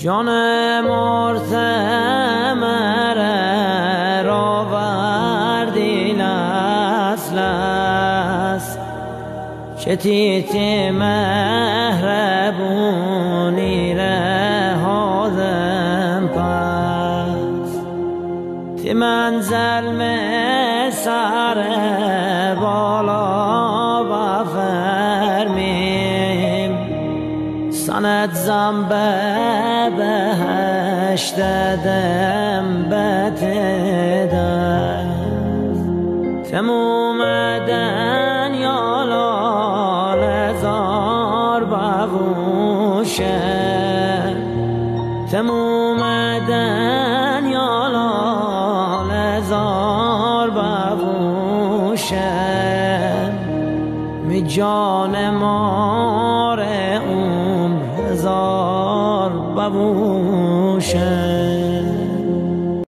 جان مرتمر را وردی لسلس شتیت مهربونی رهادم پس تی منزل سر بالا بفرمیم سند زنبه بهشت دم بتدن تموم دنیا لال زار بوشه تموم دنیا لال زار بوشه می جان مار عمر هزار بوشه